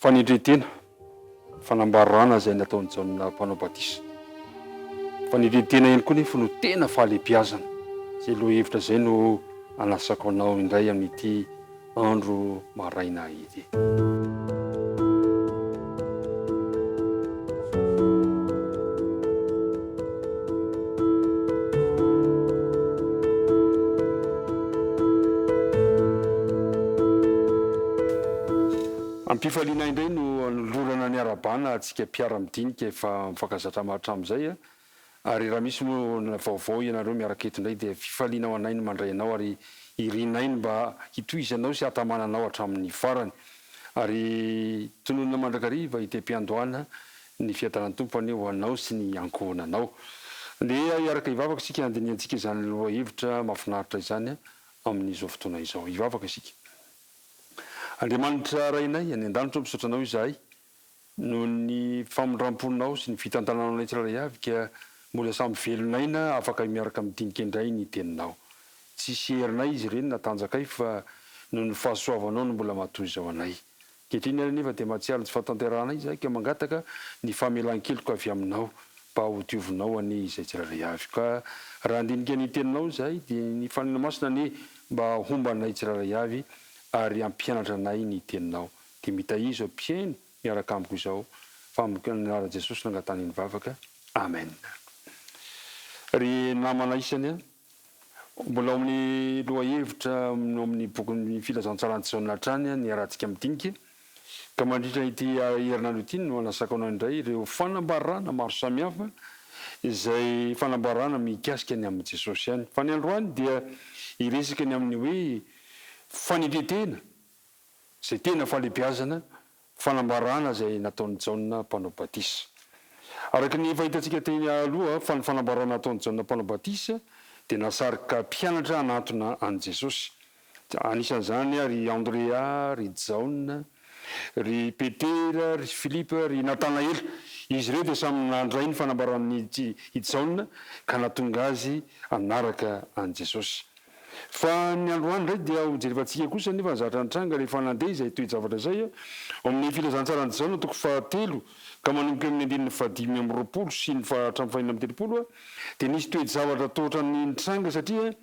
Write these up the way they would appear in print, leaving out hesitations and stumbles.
fanidretena fanambarana zay nataony Jaona mpanao batisa. Fanidretena iny koa nefa no tena fahalebiazana. Zay loha hevitra zay no anasako anao indray amin'ity andro maraina ity. Ampifaliana indray no lorana ny arabana atsika mpiara-midinika efa mifankazatra hatramin'izay ary raha misy moa vaovao ianareo miaraka eto indray dia fifaliana ho anay ny mandray anao ary irinay mba hitoizanao sy hatamananao hatramin'ny farany ary tononona mandrakariva item-piandohana ny fiadanan'ny tompony ho anao sy ny ankohonanao. Dia iaraka hivavaka isika andiniantsika izany loha hevitra mahafinaritra izany amin'izao fotoana izao. Hivavaka isika. Andriamanitra rainay any an-danitra misaotra anao izahay noho ny famondram-ponao sy ny fitantananao anay tsirairay avy ka mbola samy velonaina afaka miaraka midinika indray ny teninao. Tsisy herinay izy ireny natanjakay fa noho ny fahasoavanao no mbola matoy izao anay. Kehitriny ary nefa dia mahatsiaro tsy fahatanteranay izahay ka mangataka ny famelan-keloka avy aminao mba ho diovinao any izay tsirairay avy. Ka raha andinika ny teninao izahay dia ny fanina masina ny mba hombanay tsirairay avy ary ampianatra anay ny teninao. Dia mitahizo ampiainy miaraka amiko izao fa amin'anarana Jesosy nangatany ny vavaka. Amen. Ry namana isany mbola amin'ny loha hevitra amin'ny bokin'ny filazantsarany Jaona hatrany ny arahantsika midinika ka mandritra ity herinandro ity no anasako anao indray ireo fanambarana maro samihafa izay fanambarana mikasika ny amin'ny Jesosy ihany. Fa ny androany dia iresaka ny amin'ny hoe fanidretena zay tena fahalebiazana fanambarana zay nataony Jaona mpanao batisa. Araka ny fahitantsika teny aloha fa ny fanambarana nataony Jaona mpanao batisa dia nasarika mpianatra hanantona an Jesosy. Anisan'izany ry Andrea, ry Jaona, ry Petera, ry Filipa, ry Natanaela. Izy ireo dia samy nandray ny fanambaran'ny Jaona ka natonga azy anaraka an Jesosy. Fa ny androany indray dia hojerevantsika kosa nefa zatra nitranga rehefa nandeha izay toe-javatra izay amin'ny filazantsarany Jaona toko fahatelo ka manomboka amin'ny andininy fahadimy amby roapolo sy ny hatramin'ny fahaenina amby telopolo dia nisy toe-javatra tohatra ny nitranga satria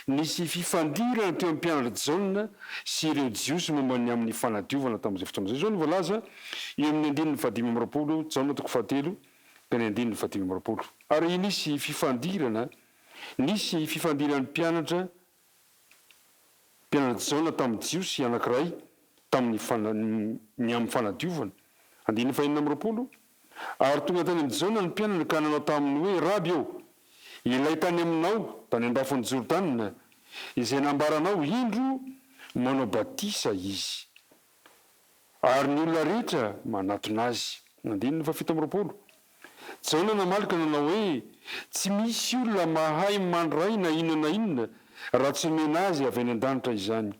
nisy fifandirana teo amin'ny mpianatra Jaona sy ireo jiosy momba ny amin'ny fanadiovana tamin'izay fotoana izay. Zao ny voalaza eo amin'ny andininy fahadimy amby roapolo Jaona toko fahatelo ka ny andininy fahadimy amby roapolo. Ary nisy fifandiran'ny mpianatra Jaona tamin'ny jiosy anankiray tamin'ny amin'ny fanadiovana andininy fahaenina amby roapolo. Ary tonga tany amin'ny Jaona ny mpianatra ka nanao taminy hoe raby eo ilay tany aminao tany andrafon'ny Jordana izay nambaranao indro manao batisa izy ary ny olona rehetra manatona azy. Andininy fahafito amby roapolo. Jaona namalika nanao hoe tsy misy olona mahay mandray na inona na inona raha tsy omena azy avy any an-danitra izany.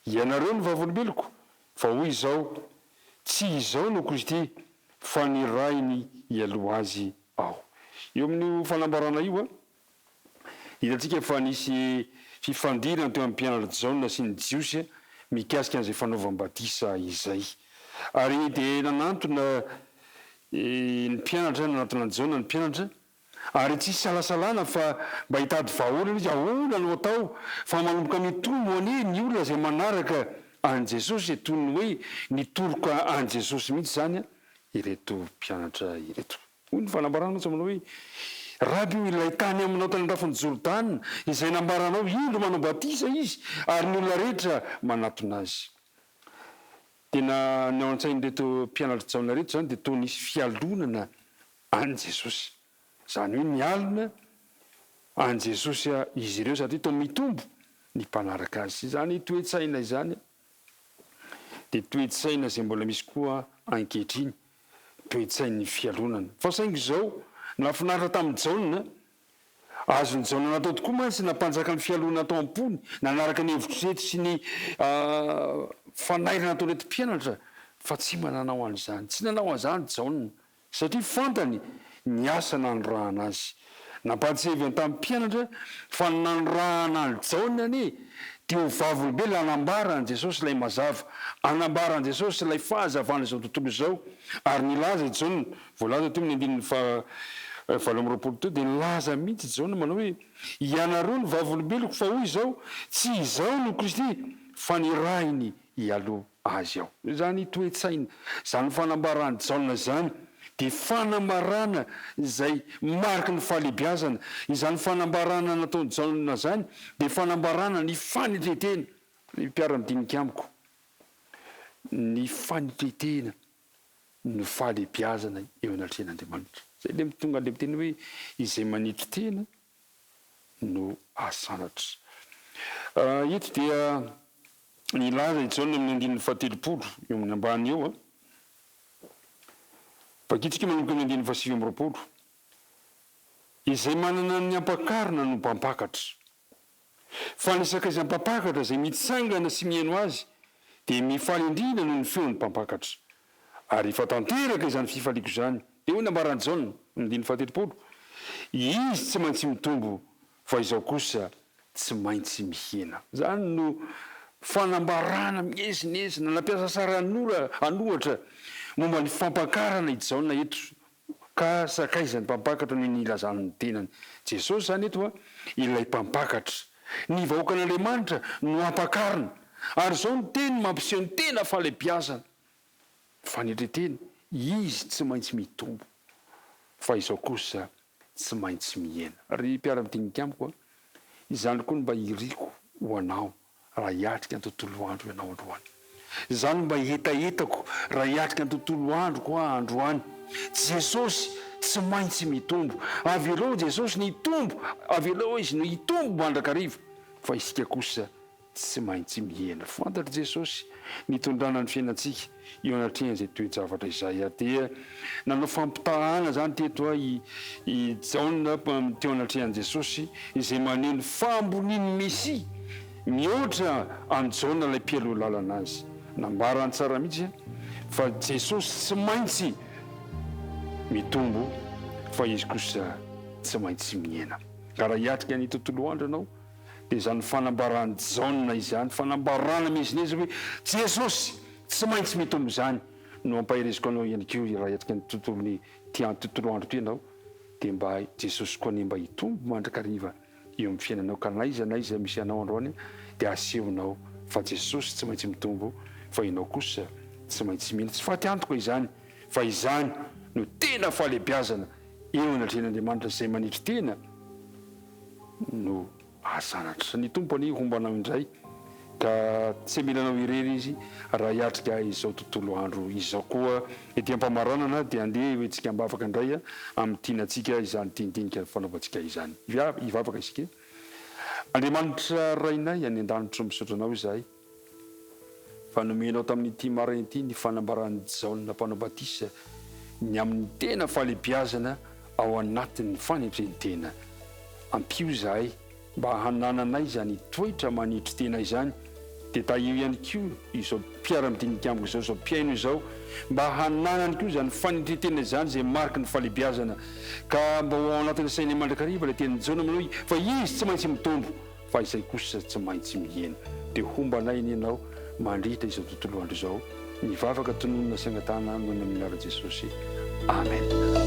Ianareo ny vavolombeloko fa hoy izao tsy izao no Kristy fa ny rainy ialoha azy ao. Eo amin'ny fanambarana io hitantsika fa nisy fifandirana teo amin'ny mpianatra Jaona sy ny jiosy mikasika an'izay fanaovam-batisa izay. Ary dia nanantona ny mpianatra nanantona ny Jaona ny mpianatra ary tsy salasalana fa mba hitady vahaolana izy ahoana no atao fa manomboka mitomo anie ny olona zay manaraka an Jesosy toy ny hoe nitoroka an Jesosy mihitsy zany ireto mpianatra ireto. Hoy ny fanambarana tsy manao hoe raby io ilay tany aminao tany andrafon'ny Jordana izay nambaranao indro manao batisa izy ary ny olona rehetra manatona azy. Tena ny ao an-tsain'ireto mpianatra Jaona rehetra zany dia toa nisy fialonana an Jesosy. Zany hoe nialina an Jesosy izy ireo satria toa mitombo ny mpanaraka azy. Zany toe-tsaina izany dia toe-tsaina zay mbola misy koa ankehitriny, toe-tsain'ny fialonana. Fa saingy izao nafinaritra tamin'ny Jaona azony Jaona natao tokoa mantsy nampanjaka ny fialonana atao am-pony nanaraka ny hevitreto sy ny fanairana atao reto mpianatra fa tsy mananao an'izany. Tsy nanao an'izany Jaona satria fantany ny asa nanorahana azy. Nampatsevy tamin'ny mpianatra fa nanorahana ny Jaona anie teo vavolobe la anambaran' Jesosy ilay mazava, anambaran' Jesosy ilay fahazavana izao tontolo izao, ary nilaza Jaona, voalaza teo amin'ny 7:20 teo dia nilaza mihitsy Jaona manao hoe ianareo ny vavolobeloko fa hoy izao tsy izao no Kristy fa ny rainy ialoha azy ao. Zany toetsaina, zany fanambarana Jaona zany dia fanambarana izay mariky ny fahalebiazana. Izany fanambarana nataony Jaona zany dia fanambarana ny fanetretena. Ny mpiara-midinika amiko, ny fanetretena ny fahalebiazana eo anatren'Andriamanitra. Zay le tonga le miteny hoe izay manetretena no asanatra. Eto dia nilaza i Jaona amin'ny 9:30 eo amin'ny ambany eo. Pakitsika manomboka amin'ny 9:20. Izay manana ny ampakarina no mpampakatra. Fa ny sakaiza mpampakatra izay mitsangana sy mihaino azy dia mifaly indrindra noho ny feon'ny mpampakatra. Ary efa tanteraka izany fifaliako izany. Dia hoy nambaran'i Jaona amin'ny 9:30, izy tsy maintsy mitombo fa izao kosa tsy maintsy mihena. Zany no fanambarana mihezinezina nampiasa sara anohatra momba ny fampakarana i Jaona eto, ka sakaizany mpampakatra noho ny ilazany ny tenany. Jesosy zany eto ilay mpampakatra, ny vahoakan'Andriamanitra no ampakarina, ary zao ny teny mampiseho ny tena fahalebiazana, fanetretena. Izy tsy maintsy mitombo fa izao kosa tsy maintsy mihena. Ry mpiara-midinika amiko, izany koa mba iriko ho anao raha hiatrika ny tontolo andro ianao androany. Izany mba etaetako raha hiatrika ny tontolo andro koa androany. Jesosy tsy maintsy mitombo. Avy elo Jesosy nitombo, avy elo izy no hitombo mandrakariva, fa isika kosa tsy maintsy mihena. Fantatra Jesosy nitondrana ny fiainantsika eo anatrehan'izay toe-javatra izay. Dia nanao fampitahana zany teto i Jaona teo anatrehan'i Jesosy izay maneho ny famboniny Mesia mihoatra amin'ny Jaona ilay mpialoha lalana azy. Nambarany tsara mihitsy fa Jesosy tsy maintsy mitombo fa izy kosa tsy maintsy mihena. Ka raha hiatrika ny tontolo andro ianao dia zany fanambarany Jaona izany, fanambarana mezineza hoe Jesosy tsy maintsy mitombo zany no ampahiriziko anao ihany koa raha hiatrika ny tontolony tontolo andro ty ianao, dia mba Jesosy koa mba hitombo mandrakariva eo amin'ny fiainanao. Ka na iza misy anao androany dia asehonao fa Jesosy tsy maintsy mitombo fa ianao kosa tsy maintsy mihena. Tsy faty-antoka izany fa izany no tena fahalebiazana eo anatren'Andriamanitra izay manetretena no asanatra. Ny tompony hombanao indray ka tsy milanao irery izy raha hiatrika izao tontolo andro izao. Koa ety ampamaranana dia andeha hoentsika mbavaka indray amin'ny tianantsika izany tindinika fanaovantsika izany. Hivavaka isika. Andriamanitra rainay any an-danitra misaotra anao izahay fa nomenao tamin'ity maraina ity ny fanambarany Jaona mpanao batisa ny amin'ny tena fahalebiazana ao anatin'ny fanetretena. Ampio izahay mba hanananay izany toetra manetretena izany, dia taio ihany koa izao mpiara-midinika amiko izao mpiaino izao mba hananany koa izany fanetretena izany izay mariky ny fahalebiazana, ka mba ho ao anatin'ny sainy mandrakariva ilay tenin'ny Jaona manao hoe fa izy tsy maintsy mitombo fa izay kosa tsy maintsy mihena. Dia hombanay ny ianao mandritra izao tontolo andro izao, mivavaka tononona saingatana noho ny amin'ny anarana Jesosy. Amen.